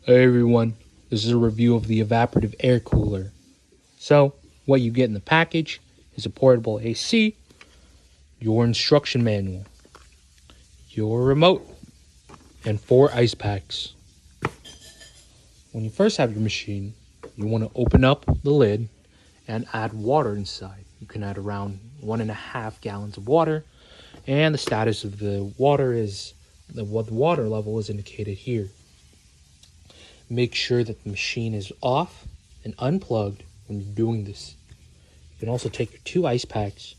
Hey everyone, this is a review of the Evaporative air cooler. So, what you get in the package is a portable AC, your instruction manual, your remote, and 4 ice packs. When you first have your machine, you want to open up the lid and add water inside. You can add around 1.5 gallons of water, and the status of the water is what the water level is indicated here. Make sure that the machine is off and unplugged when you're doing this. You can also take your 2 ice packs,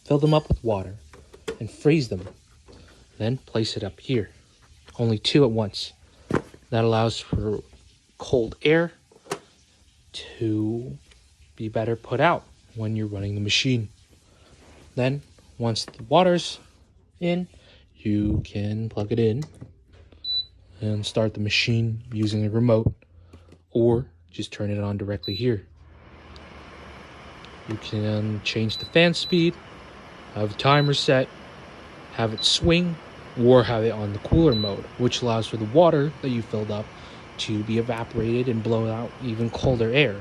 fill them up with water, and freeze them. Then place it up here. Only 2 at once. That allows for cold air to be better put out when you're running the machine. Then, once the water's in, you can plug it in and start the machine using a remote, or just turn it on directly here. You can change the fan speed, have a timer set, have it swing, or have it on the cooler mode, which allows for the water that you filled up to be evaporated and blow out even colder air.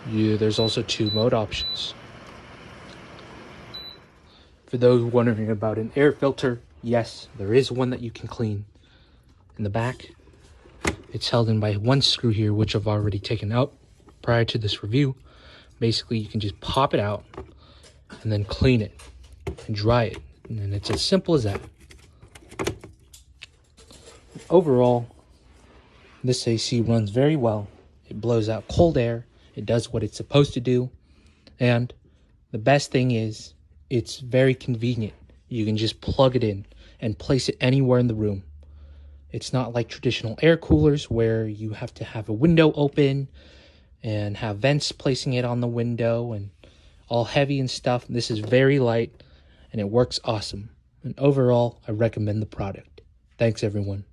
There's also 2 mode options. For those wondering about an air filter, yes, there is one that you can clean. In the back, it's held in by 1 screw here, which I've already taken out prior to this review. Basically, you can just pop it out and then clean it and dry it, and it's as simple as that. Overall, this AC runs very well. It blows out cold air, it does what it's supposed to do, and the best thing is it's very convenient. You can just plug it in and place it anywhere in the room. It's not like traditional air coolers where you have to have a window open and have vents placing it on the window and all heavy and stuff. This is very light and it works awesome. And overall, I recommend the product. Thanks everyone.